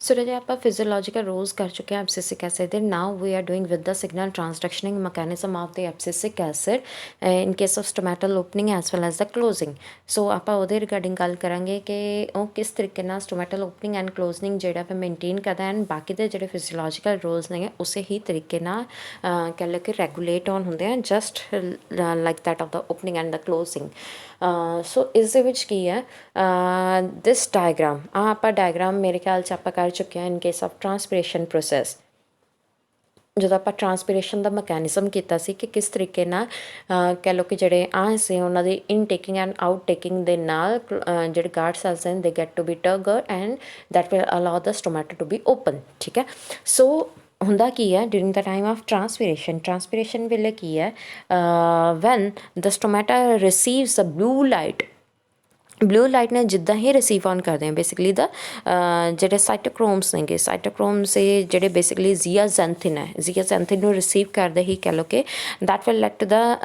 So today ਆਪਾਂ physiological roles ਕਰ ਚੁੱਕੇ ਹਾਂ abscisic acid ਦੇ. Now we are doing with the signal transductioning mechanism of the abscisic acid in case of stomatal opening as well as the closing. So ਆਪਾਂ ਉਹਦੇ regarding ਗੱਲ ਕਰਾਂਗੇ ਕਿ ਉਹ ਕਿਸ ਤਰੀਕੇ ਨਾਲ stomatal opening and closing ਜਿਹੜਾ ਫਿਰ ਮੇਨਟੇਨ ਕਰਦਾ ਐਂਡ ਬਾਕੀ ਦੇ ਜਿਹੜੇ ਫਿਜ਼ੀਓਲੋਜੀਕਲ ਰੋਲਸ ਨੇ ਉਸੇ ਹੀ ਤਰੀਕੇ ਨਾਲ ਕਹਿ ਲਓ ਕਿ ਰੈਗੂਲੇਟ ਔਨ ਹੁੰਦੇ ਆ just like that of the opening and the closing. So ਇਸ ਦੇ ਵਿੱਚ ਕੀ ਹੈ ਦਿਸ ਡਾਇਗਰਾਮ ਆਪਾਂ ਡਾਇਗਰਾਮ ਮੇਰੇ ਖਿਆਲ 'ਚ ਆਪਾਂ ਕਰ ਚੁੱਕੇ ਹਾਂ ਇਨ ਕੇਸ ਆਫ ਟਰਾਂਸਪੀਰੇਸ਼ਨ ਪ੍ਰੋਸੈਸ. ਜਦੋਂ ਆਪਾਂ ਟਰਾਂਸਪੀਰੇਸ਼ਨ ਦਾ ਮਕੈਨਿਜ਼ਮ ਕੀਤਾ ਸੀ ਕਿ ਕਿਸ ਤਰੀਕੇ ਨਾਲ ਕਹਿ ਲਓ ਕਿ ਜਿਹੜੇ ਸੀ ਉਹਨਾਂ ਦੀ ਇਨਟੇਕਿੰਗ ਐਂਡ ਆਊਟ ਟੇਕਿੰਗ ਦੇ ਨਾਲ ਜਿਹੜੇ ਗਾਰਡ ਸੈਲਸ ਹਨ they get to be turgor and that will allow the stomata to be open. ਠੀਕ ਹੈ. ਸੋ ਹੁੰਦਾ ਕੀ ਹੈ during the time of transpiration ਵੇਲੇ ਕੀ ਹੈ when the stomata receives a blue light ਨੇ ਜਿੱਦਾਂ ਹੀ ਰਿਸੀਵ ਔਨ ਕਰਦੇ ਆ ਬੇਸਿਕਲੀ ਦਾ ਜਿਹੜੇ ਸਾਈਟੋਕ੍ਰੋਮਸ ਨੇਗੇ ਸਾਈਟੋਕ੍ਰੋਮਸ ਇਹ ਜਿਹੜੇ ਬੇਸਿਕਲੀ ਜ਼ੀਆਜ਼ੈਂਥਿਨ ਹੈ ਜ਼ੀਆਜ਼ੈਂਥਿਨ ਨੂੰ ਰਿਸੀਵ ਕਰਦੇ ਹੀ ਕਹਿ ਲਓ ਕਿ that will light to the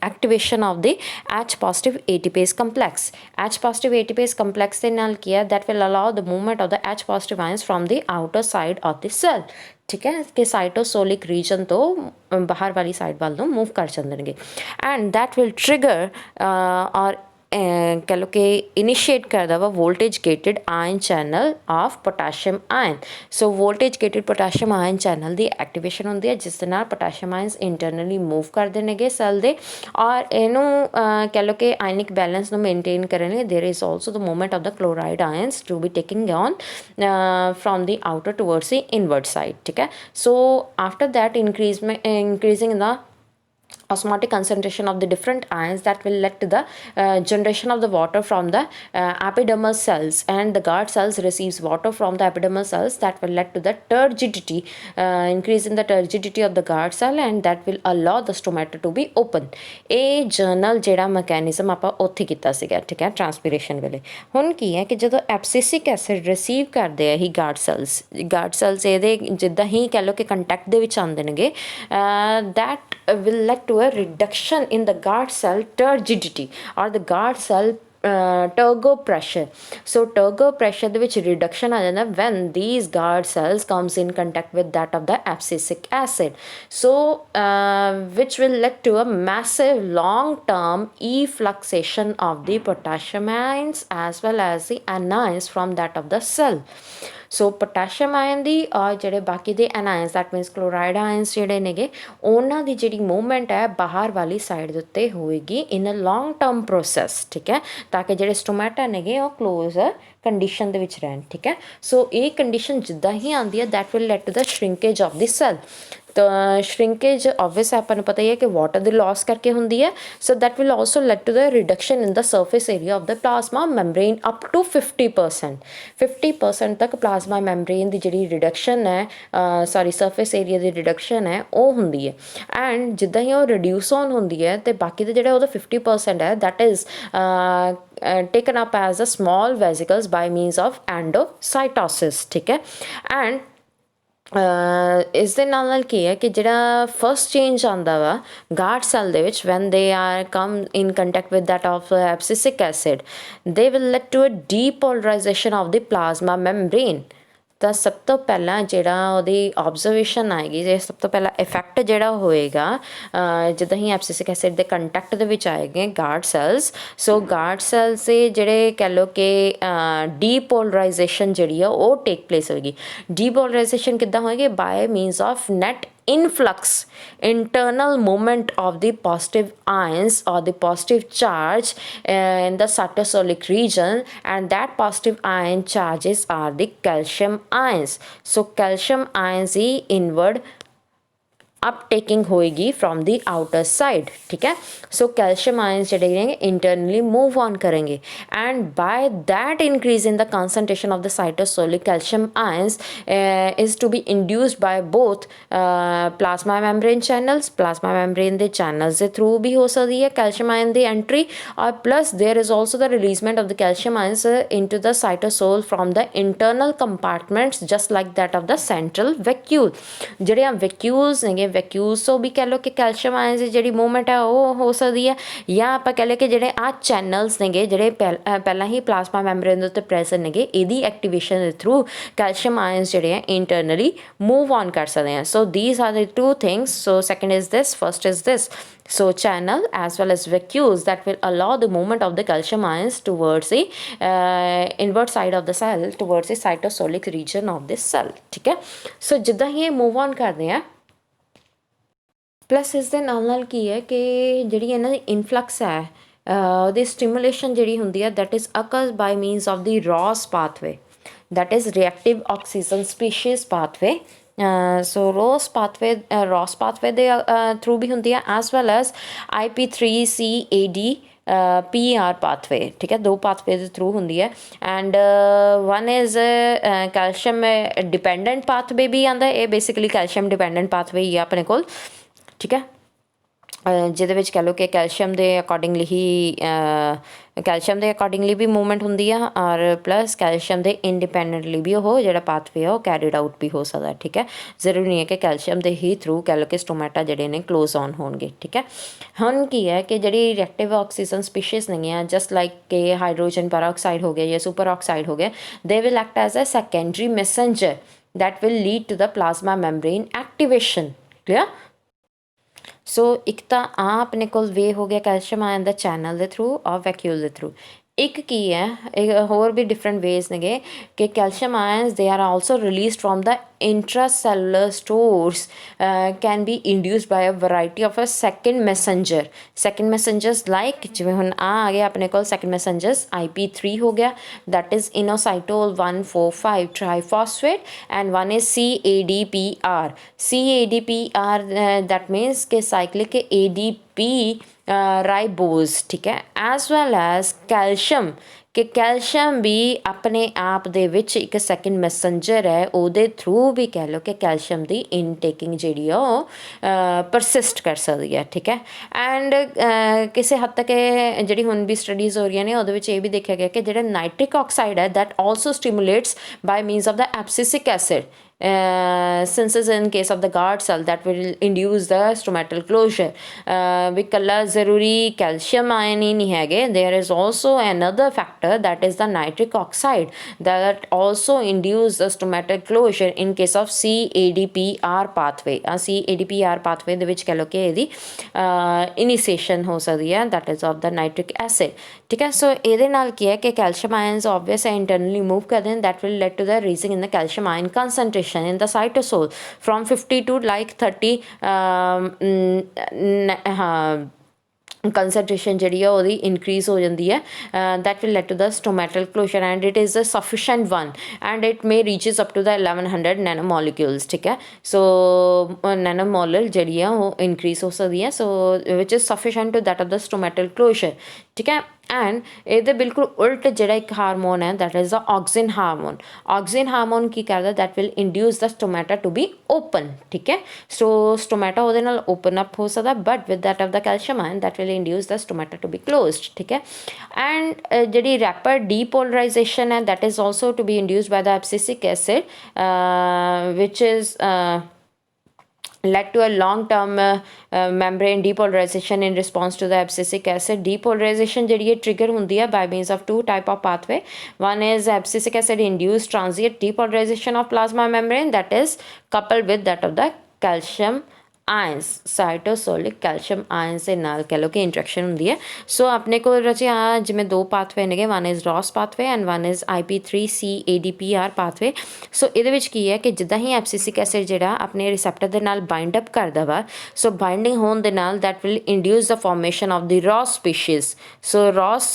activation of the H positive ATPase complex. H positive ATPase complex ਦੇ ਨਾਲ ਕੀ ਹੈ that will allow the movement of the H positive ions from the outer side of the cell. ਠੀਕ ਹੈ ਕਿ ਸਾਈਟੋਸੋਲਿਕ reason ਤੋਂ ਬਾਹਰ ਵਾਲੀ side ਵੱਲ ਨੂੰ ਮੂਵ ਕਰ ਜਾਂਦੇ ਐਂਡ ਦੈਟ ਵਿਲ ਟ੍ਰਿਗਰ ਔਰ ਕਹਿ ਲਓ ਕਿ ਇਨੀਸ਼ੀਏਟ ਕਰਦਾ ਵਾ voltage gated ion channel of potassium ion. So voltage gated potassium ion channel ਦੀ ਐਕਟੀਵੇਸ਼ਨ ਹੁੰਦੀ ਹੈ ਜਿਸ ਦੇ ਨਾਲ ਪੋਟਾਸ਼ੀਅਮ ਆਇਨਸ ਇੰਟਰਨਲੀ ਮੂਵ ਕਰਦੇ ਨੇਗੇ ਸੈੱਲ ਦੇ ਔਰ ਇਹਨੂੰ ਕਹਿ ਲਓ ਕਿ ਆਇਨਿਕ ਬੈਲੈਂਸ ਨੂੰ ਮੇਨਟੇਨ ਕਰਨ ਲਈ there is also the movement of the chloride ions to be taking on from the outer towards the inward side. ਠੀਕ ਹੈ. So after that increasing the osmotic concentration of the different ions that will lead to the generation of the water from the epidermal cells and the guard cells receives water from the epidermal cells that will lead to the turgidity increase in the turgidity of the guard cell and that will allow the stomata to be open. ਇਹ general ਜਿਹੜਾ mechanism ਆਪਾਂ ਉੱਥੇ ਕੀਤਾ ਸੀਗਾ. ਠੀਕ ਹੈ. ਟਰਾਂਸਪੀਰੇਸ਼ਨ ਵੇਲੇ ਹੁਣ ਕੀ ਹੈ ਕਿ ਜਦੋਂ ਐਬਸਿਸਿਕ ਐਸਿਡ ਰਿਸੀਵ ਕਰਦੇ ਆ ਹੀ ਗਾਰਡ ਸੈਲਸ ਇਹਦੇ ਜਿੱਦਾਂ ਹੀ ਕਹਿ ਲਓ ਕਿ ਕੰਟੈਕਟ ਦੇ ਵਿੱਚ ਆਉਂਦੇ ਨੇਗੇ that will lead to a reduction in the guard cell turgidity or the guard cell turgo pressure. So turgo pressure ਦੇ ਵਿੱਚ reduction ਆ ਜਾਂਦਾ when these guard cells comes in contact with that of the abscisic acid. So which will lead to a massive long term effluxation of the potassium ions as well as the anions from that of the cell. So potassium ion ਦੀ ਔਰ ਜਿਹੜੇ ਬਾਕੀ ਦੇ ਐਨਾਇਨਸ that means chloride ions ਜਿਹੜੇ ਨੇਗੇ ਉਹਨਾਂ ਦੀ ਜਿਹੜੀ movement ਹੈ ਬਾਹਰ ਵਾਲੀ ਸਾਈਡ ਦੇ ਉੱਤੇ ਹੋਏਗੀ ਇਨ ਅ ਲੌਂਗ ਟਰਮ ਪ੍ਰੋਸੈਸ. ਠੀਕ ਹੈ. ਤਾਂ ਕਿ ਜਿਹੜੇ ਸਟੋਮੈਟਾ ਨੇਗੇ ਉਹ ਕਲੋਜ਼ ਕੰਡੀਸ਼ਨ ਦੇ ਵਿੱਚ ਰਹਿਣ. ਠੀਕ ਹੈ. ਸੋ ਇਹ ਕੰਡੀਸ਼ਨ ਜਿੱਦਾਂ ਹੀ ਆਉਂਦੀ ਹੈ that will light to the shrinkage of the cell. ਤਾਂ ਸ਼ਰਿੰਕੇਜ ਓਬਵੀਅਸ ਆਪਾਂ ਨੂੰ ਪਤਾ ਹੀ ਹੈ ਕਿ ਵਾਟਰ ਦੀ ਲੋਸ ਕਰਕੇ ਹੁੰਦੀ ਹੈ. So that will also lead to the reduction in the surface area of the plasma membrane up to 50% ਤੱਕ ਪਲਾਜ਼ਮਾ ਮੈਮਬ੍ਰੇਨ ਦੀ ਜਿਹੜੀ ਰਿਡਕਸ਼ਨ ਹੈ ਸਰਫੇਸ ਏਰੀਆ ਦੀ ਰਿਡਕਸ਼ਨ ਹੈ ਉਹ ਹੁੰਦੀ ਹੈ ਐਂਡ ਜਿੱਦਾਂ ਹੀ ਉਹ ਰਿਡਿਊਸ ਔਨ ਹੁੰਦੀ ਹੈ ਅਤੇ ਬਾਕੀ ਦੇ ਜਿਹੜਾ ਉਹਦਾ 50% ਹੈ that is taken up as a small vesicles by means of endocytosis. ਠੀਕ ਹੈ. ਐਂਡ ਇਸ ਦੇ ਨਾਲ ਕੀ ਹੈ ਕਿ ਜਿਹੜਾ ਫਸਟ ਚੇਂਜ ਆਉਂਦਾ ਵਾ ਗਾਰਡ ਸੈੱਲ ਦੇ ਵਿੱਚ when they are come in contact with that of abscisic acid they will lead to a depolarization of the plasma membrane. ਤਾਂ ਸਭ ਤੋਂ ਪਹਿਲਾਂ ਜਿਹੜਾ ਉਹਦੀ ਓਬਜ਼ਰਵੇਸ਼ਨ ਆਏਗੀ ਜੇ ਸਭ ਤੋਂ ਪਹਿਲਾਂ ਇਫੈਕਟ ਜਿਹੜਾ ਹੋਏਗਾ ਜਿੱਦਾਂ ਹੀ ਐਬਸਿਸਿਕ ਐਸਿਡ ਦੇ ਕੰਟੈਕਟ ਦੇ ਵਿੱਚ ਆਏਗੇ ਗਾਰਡ ਸੈਲਸ. ਸੋ ਗਾਰਡ ਸੈਲਸ ਦੇ ਜਿਹੜੇ ਕਹਿ ਲਓ ਕਿ ਡੀਪੋਲਰਾਈਜੇਸ਼ਨ ਜਿਹੜੀ ਆ ਉਹ ਟੇਕ ਪਲੇਸ ਹੋਏਗੀ. ਡੀਪੋਲਰਾਈਜੇਸ਼ਨ ਕਿੱਦਾਂ ਹੋਏਗੀ by means of net influx internal movement of the positive ions or the positive charge in the cytosolic region and that positive ion charges are the calcium ions. So calcium ions he inward uptaking होएगी from the outer side. ठीक है. So calcium ions ਜਿਹੜੇ ਨੇ internally move on करेंगे and by that increase in the concentration of the cytosolic calcium ions is to be induced by both plasma membrane channels ਦੇ channels ਦੇ through भी ਹੋ ਸਕਦੀ ਹੈ calcium ion the entry or plus there is also the releasement of the calcium ions into the cytosol from the internal compartments just like that of the central vacuole. ਜਿਹੜੇ vacuoles ਨੇਗੇ ਨੇ ਵੈਕਿਊਜ਼ ਸੋ ਵੀ ਕਹਿ ਲਓ ਕਿ ਕੈਲਸ਼ੀਅਮ ਆਇਨਸ ਦੀ ਜਿਹੜੀ movement ਹੈ ਉਹ ਹੋ ਸਕਦੀ ਹੈ ਜਾਂ ਆਪਾਂ ਕਹਿ ਲਈਏ ਕਿ ਜਿਹੜੇ ਆਹ ਚੈਨਲਸ ਨੇਗੇ ਜਿਹੜੇ ਪਹਿਲਾਂ ਹੀ ਪਲਾਜ਼ਮਾ ਮੈਂਬਰੇਨ ਦੇ ਉੱਤੇ ਪ੍ਰੈਜ਼ੈਂਟ ਨੇਗੇ ਇਹਦੀ ਐਕਟੀਵੇਸ਼ਨ ਦੇ ਥਰੂ ਕੈਲਸ਼ੀਅਮ ਆਇਨਸ ਜਿਹੜੇ ਆ ਇੰਟਰਨਲੀ ਮੂਵ ਔਨ ਕਰ ਸਕਦੇ ਆ ਸੋ these are the two things so second is this first is this so channel as well as vacuoles that will allow the movement of the calcium ions towards the inward side of the cell towards the cytosolic region of this cell ठीक है so ਜਿੱਦਾਂ ਹੀ ਇਹ move on ਕਰਦੇ ਆ plus ਇਸ ਦੇ ਨਾਲ ਕੀ ਹੈ ਕਿ ਜਿਹੜੀ ਇਹਨਾਂ ਦੀ ਇਨਫਲਕਸ ਹੈ ਉਹਦੀ ਸਟਿਮੂਲੇਸ਼ਨ ਜਿਹੜੀ ਹੁੰਦੀ ਹੈ that is occurs by means of the ROS pathway that is reactive oxygen species pathway so ROS pathway ਦੇ ਥਰੂ ਵੀ ਹੁੰਦੀ ਹੈ as well as IP3CAD PR pathway ਠੀਕ ਹੈ ਦੋ ਪਾਥਵੇ ਦੇ ਥਰੂ ਹੁੰਦੀ ਹੈ and one is calcium dependent pathway ਵੀ ਆਉਂਦਾ ਇਹ ਬੇਸਿਕਲੀ ਕੈਲਸ਼ੀਅਮ ਡਿਪੈਂਡੈਂਟ ਪਾਥਵੇ ਹੀ ਆ ਆਪਣੇ ਕੋਲ ਠੀਕ ਹੈ ਜਿਹਦੇ ਵਿੱਚ ਕਹਿ ਲਓ ਕਿ ਕੈਲਸ਼ੀਅਮ ਦੇ ਅਕੋਰਡਿੰਗਲੀ ਵੀ ਮੂਵਮੈਂਟ ਹੁੰਦੀ ਆ ਔਰ ਪਲੱਸ ਕੈਲਸ਼ੀਅਮ ਦੇ ਇੰਡੀਪੈਂਡੈਂਟਲੀ ਵੀ ਉਹ ਜਿਹੜਾ ਪਾਥਵੇ ਆ ਉਹ ਕੈਰੀਡ ਆਊਟ ਵੀ ਹੋ ਸਕਦਾ ਠੀਕ ਹੈ ਜ਼ਰੂਰੀ ਨਹੀਂ ਹੈ ਕਿ ਕੈਲਸ਼ੀਅਮ ਦੇ ਹੀ ਥਰੂ ਕਹਿ ਲਓ ਕਿ ਸਟੋਮੈਟਾ ਜਿਹੜੇ ਨੇ ਕਲੋਜ਼ ਔਨ ਹੋਣਗੇ ਠੀਕ ਹੈ ਹੁਣ ਕੀ ਹੈ ਕਿ ਜਿਹੜੀ ਰਿਐਕਟਿਵ ਆਕਸੀਜਨ ਸਪੀਸ਼ੀਜ਼ ਨੇਗੀਆਂ ਜਸਟ ਲਾਈਕ ਕਿ ਹਾਈਡਰੋਜਨ ਪੈਰੋਕਸਾਈਡ ਹੋ ਗਿਆ ਜਾਂ ਸੁਪਰ ਆਕਸਾਈਡ ਹੋ ਗਿਆ they will act as a secondary messenger that will lead to the plasma membrane activation clear so ਇੱਕ ਤਾਂ ਆ ਆਪਣੇ ਕੋਲ ਵੇ ਹੋ ਗਿਆ ਕੈਲਸ਼ੀਅਮ ਆਇਨ ਦਾ ਚੈਨਲ ਦੇ ਥਰੂ ਔਰ ਵੈਕਿਊਲ ਦੇ ਥਰੂ ਇੱਕ ਕੀ ਹੈ ਹੋਰ ਵੀ ਡਿਫਰੈਂਟ ਵੇਜ਼ ਨੇਗੇ ਕਿ calcium ions they are also released from the intracellular stores can be induced by a variety of a second messengers like ਜਿਵੇਂ ਹੁਣ ਆ ਗਿਆ ਆਪਣੇ ਕੋਲ second messengers IP3 ਹੋ ਗਿਆ that is inositol 145 triphosphate and one is CADPR that means कि cyclic ADP ਰਾਈਬੋਜ਼ ਠੀਕ ਹੈ ਐਜ਼ ਵੈਲ ਐਜ਼ ਕੈਲਸ਼ੀਅਮ ਕਿ ਕੈਲਸ਼ੀਅਮ ਵੀ ਆਪਣੇ ਆਪ ਦੇ ਵਿੱਚ ਇੱਕ ਸੈਕਿੰਡ ਮੈਸੇਂਜਰ ਹੈ ਉਹਦੇ ਥਰੂ ਵੀ ਕਹਿ ਲਓ ਕਿ ਕੈਲਸ਼ੀਅਮ ਦੀ ਇਨਟੇਕਿੰਗ ਜਿਹੜੀ ਆ ਉਹ ਪਰਸਿਸਟ ਕਰ ਸਕਦੀ ਹੈ ਠੀਕ ਹੈ ਐਂਡ ਕਿਸੇ ਹੱਦ ਤੱਕ ਜਿਹੜੀ ਹੁਣ ਵੀ ਸਟੱਡੀਜ਼ ਹੋ ਰਹੀਆਂ ਨੇ ਉਹਦੇ ਵਿੱਚ ਇਹ ਵੀ ਦੇਖਿਆ ਗਿਆ ਕਿ ਜਿਹੜਾ ਨਾਈਟ੍ਰਿਕ ਆਕਸਾਈਡ ਹੈ that also stimulates by means of the abscisic acid synthesis in case of the guard cell that will induce the stomatal closure ਵੀ ਇਕੱਲਾ ਜ਼ਰੂਰੀ ਕੈਲਸ਼ੀਅਮ ਆਇਨ ਹੀ ਨਹੀਂ ਹੈਗੇ there is also another factor that is the nitric oxide that also induce the stomatal closure in case of CADPR pathway CADPR pathway ਦੇ ਵਿੱਚ ਕਹਿ ਲਓ ਕਿ ਇਹਦੀ ਇਨੀਸ਼ੀਏਸ਼ਨ ਹੋ ਸਕਦੀ ਹੈ that is of the nitric acid ਠੀਕ ਹੈ ਸੋ ਇਹਦੇ ਨਾਲ ਕੀ ਹੈ ਕਿ ਕੈਲਸ਼ੀਅਮ ਆਇਨਸ ਆਬਵੀਅਸ ਹੈ ਇੰਟਰਨਲੀ ਮੂਵ ਕਰਦੇ ਨੇ that will lead to the raising in the calcium ion concentration in the cytosol from 50 to like 30 concentration ਜਿਹੜੀ ਆ ਉਹਦੀ increase ਹੋ ਜਾਂਦੀ ਹੈ that will lead to the stomatal closure and it is a sufficient one and it may reaches up to the 1100 nanomolecules ਠੀਕ ਹੈ ਸੋ nanomolar ਜਿਹੜੀ ਆ ਉਹ increase ਹੋ ਸਕਦੀ ਹੈ so which is sufficient to that of the stomatal closure ਠੀਕ ਹੈ ਐਂਡ ਇਹਦੇ ਬਿਲਕੁਲ ਉਲਟ ਜਿਹੜਾ ਇੱਕ ਹਾਰਮੋਨ ਹੈ that is the auxin hormone ਕੀ ਕਰਦਾ that will induce the stomata to be open ਠੀਕ ਹੈ ਸੋ ਸਟੋਮੈਟਾ ਉਹਦੇ ਨਾਲ ਓਪਨ ਅਪ ਹੋ ਸਕਦਾ but with that of the calcium ion that will induce the stomata to be closed ਠੀਕ ਹੈ ਐਂਡ ਜਿਹੜੀ ਰੈਪਿਡ ਡੀਪੋਲਰਾਈਜੇਸ਼ਨ ਹੈ that is also to be induced by the abscisic acid which is led to a long-term membrane depolarization in response to the abscisic acid. Depolarization ਜਿਹੜੀ trigger ਹੁੰਦੀ ਹੈ by means of two type of pathway. One is abscisic acid induced transient depolarization of plasma membrane that is coupled with that of the calcium ions cytosolic calcium ions ਦੇ ਨਾਲ ਕਹਿ ਲਓ ਕਿ interaction ਹੁੰਦੀ ਹੈ ਸੋ ਆਪਣੇ ਕੋਲ ਰਚੇ ਆ ਜਿਵੇਂ ਦੋ ਪਾਥਵੇ ਨੇਗੇ one is ROS pathway and one is IP3 CADPR pathway so ਇਹਦੇ ਵਿੱਚ ਕੀ ਹੈ ਕਿ ਜਿੱਦਾਂ ਹੀ ਐਬਸਿਸਿਕ ਐਸਿਡ ਜਿਹੜਾ ਆਪਣੇ ਰਿਸੈਪਟਰ ਦੇ ਨਾਲ ਬਾਈਂਡ ਅਪ ਕਰਦਾ ਵਾ ਸੋ ਬਾਈਂਡਿੰਗ ਹੋਣ ਦੇ ਨਾਲ that will induce the formation of ਦੀ ਰੋਸ ਸਪੀਸ਼ੀਜ਼ ਸੋ ਰੋਸ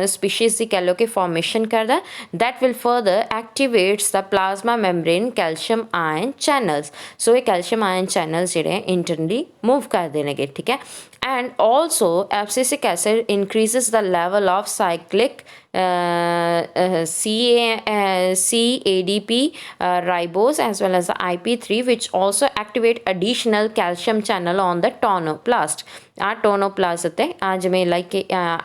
ਸਪੀਸ਼ੀਜ਼ ਦੀ ਕਹਿ ਲਓ ਕਿ ਫਾਰਮੇਸ਼ਨ ਕਰਦਾ that will further activates the plasma membrane calcium ion channels so ਇਹ ਕੈਲਸ਼ੀਅਮ ਆਇਨ ਚੈਨਲਸ ਜਿਹੜੇ internally move ਕਰ ਦੇਣਗੇ ਠੀਕ ਹੈ and also abscisic acid increases the level of cyclic CADP ribose as well as the IP3, which also activate additional calcium channel on the tonoplast. ਆ ਟੋਨੋਪਲਾਸਟ ਉੱਤੇ ਆ ਜਿਵੇਂ ਲਾਈਕ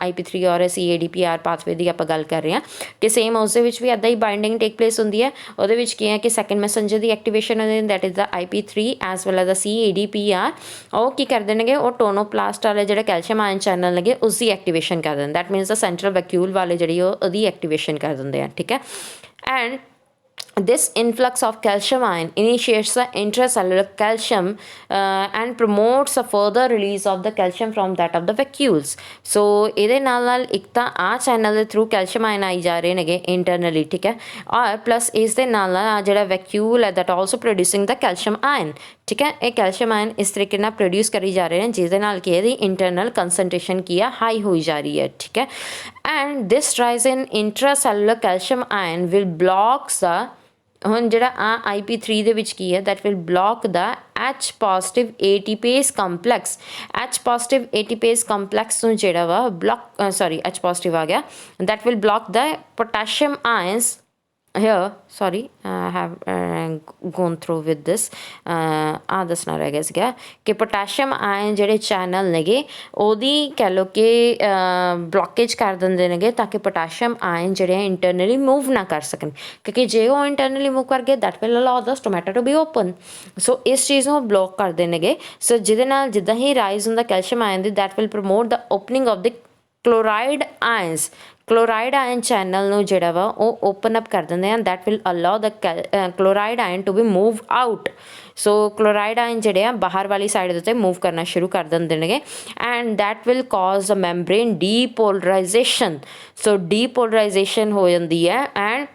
IP3 ਔਰ CADPR ਪਾਥਵੇ ਦੀ ਆਪਾਂ ਗੱਲ ਕਰ ਰਹੇ ਹਾਂ ਕਿ ਸੇਮ ਉਸਦੇ ਵਿੱਚ ਵੀ ਇੱਦਾਂ ਹੀ ਬਾਈਂਡਿੰਗ ਟੇਕ ਪਲੇਸ ਹੁੰਦੀ ਹੈ। ਉਹਦੇ ਵਿੱਚ ਕੀ ਹੈ ਕਿ ਸੈਕਿੰਡ ਮੈਸੇਂਜਰ ਦੀ ਐਕਟੀਵੇਸ਼ਨ ਹੁੰਦੀ that is the IP3 as well as the CADPR। ਉਹ ਕੀ ਕਰ ਦੇਣਗੇ, ਉਹ ਟੋਨੋਪਲਾਸਟ ਵਾਲੇ ਜਿਹੜੇ ਕੈਲਸ਼ੀਅਮ ਆਇਨ ਚੈਨਲ ਲੱਗੇ ਉਸਦੀ ਐਕਟੀਵੇਸ਼ਨ ਕਰ ਦਿੰਦੇ। That means the central vacuole ਵਾਲੇ ਜਿਹੜੀ ਉਹਦੀ ਐਕਟੀਵੇਸ਼ਨ ਕਰ ਦਿੰਦੇ ਆ, ਠੀਕ ਹੈ। And this influx of calcium ion initiates the intracellular calcium and promotes a further release of the calcium from that of the vacuoles. So ਇਹਦੇ ਨਾਲ ਇੱਕ ਤਾਂ ਆ ਚੈਨਲ ਦੇ ਥਰੂ ਕੈਲਸ਼ੀਅਮ ਆਇਨ ਆਈ ਜਾ ਰਹੇ ਨੇਗੇ ਇੰਟਰਨਲੀ, ਠੀਕ ਹੈ, ਔਰ ਪਲੱਸ ਇਸ ਦੇ ਨਾਲ ਜਿਹੜਾ ਵੈਕਿਊਲ ਹੈ that also producing the calcium ion, ਠੀਕ ਹੈ। ਇਹ ਕੈਲਸ਼ੀਅਮ ਆਇਨ ਇਸ ਤਰੀਕੇ ਨਾਲ ਪ੍ਰੋਡਿਊਸ ਕਰੀ ਜਾ ਰਹੇ ਨੇ ਜਿਹਦੇ ਨਾਲ ਕਿ ਇਹਦੀ ਇੰਟਰਨਲ ਕੰਸਨਟ੍ਰੇਸ਼ਨ ਕੀ ਆ ਹਾਈ ਹੋਈ ਜਾ ਰਹੀ ਹੈ, ਠੀਕ ਹੈ। And this rise in intracellular calcium ion will blocks the, ਹੁਣ ਜਿਹੜਾ ਆ IP3 ਦੇ ਵਿੱਚ ਕੀ ਹੈ that will block the H positive ATPase complex। H positive ATPase complex ਨੂੰ ਜਿਹੜਾ ਵਾ ਬਲੌਕ H positive ਆ ਗਿਆ, that will block the potassium ions here, sorry I have gone through with this ਆ ਦੱਸਣਾ ਰਹਿ ਗਿਆ ਸੀਗਾ ਕਿ ਪੋਟਾਸ਼ੀਅਮ ਆਇਨ ਜਿਹੜੇ ਚੈਨਲ ਨੇਗੇ ਉਹਦੀ ਕਹਿ ਲਓ ਕਿ ਬਲੋਕੇਜ ਕਰ ਦਿੰਦੇ ਨੇਗੇ ਤਾਂ ਕਿ ਪੋਟਾਸ਼ੀਅਮ ਆਇਨ ਜਿਹੜੇ ਇੰਟਰਨਲੀ ਮੂਵ ਨਾ ਕਰ ਸਕਣ, ਕਿਉਂਕਿ ਜੇ ਉਹ ਇੰਟਰਨਲੀ ਮੂਵ ਕਰ ਗਏ that will allow the stomata to be open. So ਇਸ ਚੀਜ਼ ਨੂੰ ਬਲੋਕ ਕਰਦੇ ਨੇਗੇ। ਸੋ ਜਿਹਦੇ ਨਾਲ ਜਿੱਦਾਂ ਹੀ ਰਾਈਜ਼ ਹੁੰਦਾ ਕੈਲਸ਼ੀਅਮ ਆਇਨ ਦੀ that will promote the opening of the chloride ions. Chloride ion channel ਨੂੰ ਜਿਹੜਾ ਵਾ ਉਹ ਓਪਨ ਅਪ ਕਰ ਦਿੰਦੇ ਆ that will allow the chloride ion to be move out. So chloride ion ਜਿਹੜੇ ਆ ਬਾਹਰ ਵਾਲੀ ਸਾਈਡ ਦੇ ਉੱਤੇ ਮੂਵ ਕਰਨਾ ਸ਼ੁਰੂ ਕਰ ਦਿੰਦੇ ਨੇਗੇ and that will cause a membrane depolarization. So depolarization ਹੋ ਜਾਂਦੀ ਹੈ ਐਂਡ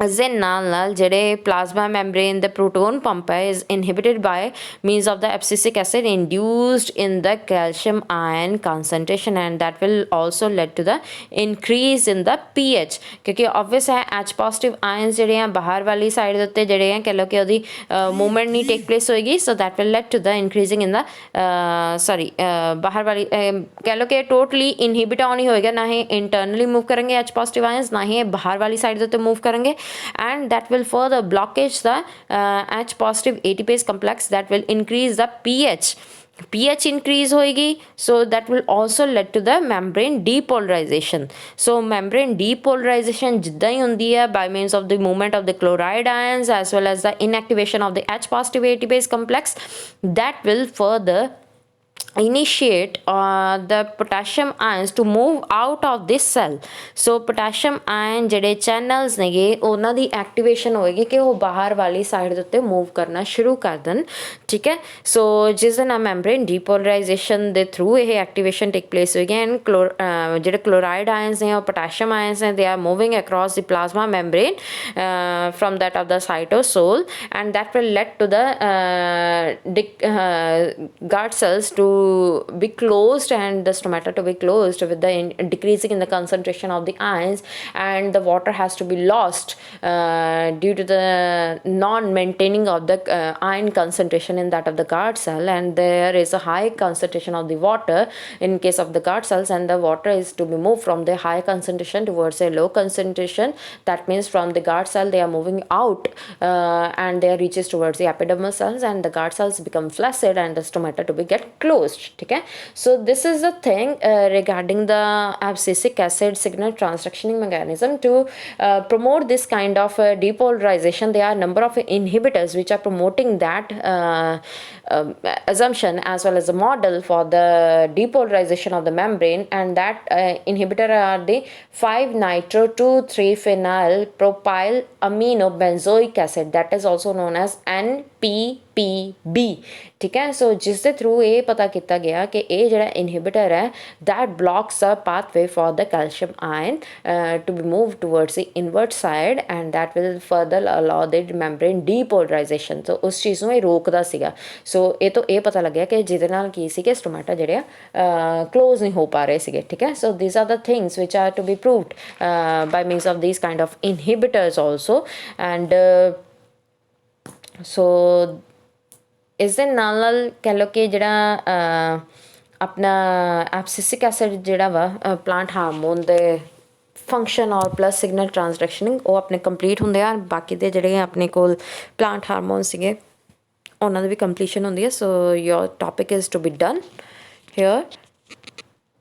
ਇਸ ਦੇ ਨਾਲ ਜਿਹੜੇ ਪਲਾਜ਼ਮਾ ਮੈਂਬਰੇਨ ਦਾ ਪ੍ਰੋਟੋਨ ਪੰਪ ਹੈ is inhibited by means of the abscisic acid induced in the calcium ion concentration and that will also lead to the increase in the pH। ਕਿਉਂਕਿ obvious ਹੈ H positive ions ਜਿਹੜੇ ਆ ਬਾਹਰ ਵਾਲੀ side ਦੇ ਉੱਤੇ ਜਿਹੜੇ ਆ ਕਹਿ ਲਓ ਕਿ ਉਹਦੀ ਮੂਵਮੈਂਟ ਨਹੀਂ ਟੇਕ ਪਲੇਸ ਹੋਏਗੀ ਸੋ that will lead to the increasing in the ਬਾਹਰ ਵਾਲੀ ਕਹਿ ਲਓ ਕਿ ਟੋਟਲੀ ਇਨਹਿਬਿਟ ਨਹੀਂ ਹੋਏਗਾ, ਨਾ ਹੀ ਇੰਟਰਨਲੀ ਮੂਵ ਕਰਨਗੇ H positive ions, ਨਾ ਹੀ ਬਾਹਰ ਵਾਲੀ ਸਾਈਡ ਦੇ ਉੱਤੇ ਮੂਵ ਕਰਨਗੇ and that will further blockage the H positive ATPase complex that will increase the pH increase होएगी so that will also lead to the membrane depolarization। so membrane depolarization जिद्दां ही होंदी है by means of the movement of the chloride ions as well as the inactivation of the H positive ATPase complex that will further initiate the potassium ions to move out of this cell। so potassium ion ਜਿਹੜੇ channels ਨੇਗੇ ਉਹਨਾਂ ਦੀ activation ਹੋਏਗੀ ਕਿ ਉਹ ਬਾਹਰ ਵਾਲੀ side ਦੇ ਉੱਤੇ ਮੂਵ ਕਰਨਾ ਸ਼ੁਰੂ ਕਰ ਦੇਣ, ਠੀਕ ਹੈ। ਸੋ ਜਿਸ ਦੇ ਨਾਲ ਮੈਂਬਰੇਨ ਡੀਪੋਲਰਾਈਜੇਸ਼ਨ ਦੇ ਥਰੂ ਇਹ ਐਕਟੀਵੇਸ਼ਨ ਟੇਕ ਪਲੇਸ ਹੋਏਗੀ ਐਂਡ ਜਿਹੜੇ ਕਲੋਰਾਈਡ ਆਇਨਸ ਨੇ ਉਹ ਪੋਟਾਸ਼ੀਅਮ ਆਇਨਸ ਨੇ they are moving across the plasma membrane from that of the cytosol and that will lead to the guard cells to be closed and the stomata to be closed with the decreasing in the concentration of the ions and the water has to be lost due to the non-maintaining of the ion concentration in that of the guard cell and there is a high concentration of the water in case of the guard cells and the water is to be moved from the high concentration towards a low concentration। that means from the guard cell they are moving out and they reaches towards the epidermal cells and the guard cells become flaccid and the stomata to be get closed, okay। so this is the thing regarding the abscisic acid signal transductioning mechanism to promote this kind of depolarization। there are number of inhibitors which are promoting that assumption as well as the model for the depolarization of the membrane and that inhibitor are the 5-nitro-2,3-phenyl propyl amino benzoic acid that is also known as NPPB, ठीक है। सो जिस दे through ये पता किया गया कि ये जड़ा इनहिबिटर है that blocks a pathway for the calcium ion to be move towards the invert side and that will further allow the membrane depolarization. तो उस चीज़ ਨੂੰ ਇਹ ਰੋਕਦਾ ਸੀਗਾ। ਸੋ ਇਹ ਤੋਂ ਇਹ ਪਤਾ ਲੱਗਿਆ ਕਿ ਜਿਹਦੇ ਨਾਲ ਕੀ ਸੀ ਕਿ ਸਟੋਮੈਟਾ ਜਿਹੜੇ ਆ ਕਲੋਜ਼ ਨਹੀਂ ਹੋ ਪਾ ਰਹੇ ਸੀਗੇ, ਠੀਕ ਹੈ। So these are the things which are to be proved by means of these kind of inhibitors also and so ਇਸ ਦੇ ਨਾਲ ਕਹਿ ਲਓ ਕਿ ਜਿਹੜਾ ਆਪਣਾ ਐਬਸਿਸਿਕ ਐਸਿਡ ਜਿਹੜਾ ਵਾ ਪਲਾਂਟ ਹਾਰਮੋਨ ਦੇ ਫੰਕਸ਼ਨ ਔਰ ਪਲਸ ਸਿਗਨਲ ਟ੍ਰਾਂਸਡਕਸ਼ਨਿੰਗ ਉਹ ਆਪਣੇ ਕੰਪਲੀਟ ਹੁੰਦੇ ਆ। ਬਾਕੀ ਦੇ ਜਿਹੜੇ ਆਪਣੇ ਕੋਲ ਪਲਾਂਟ ਹਾਰਮੋਨ ਸੀਗੇ ਉਹਨਾਂ ਦੀ ਵੀ ਕੰਪਲੀਸ਼ਨ ਹੁੰਦੀ ਹੈ। So your topic is to be done hair.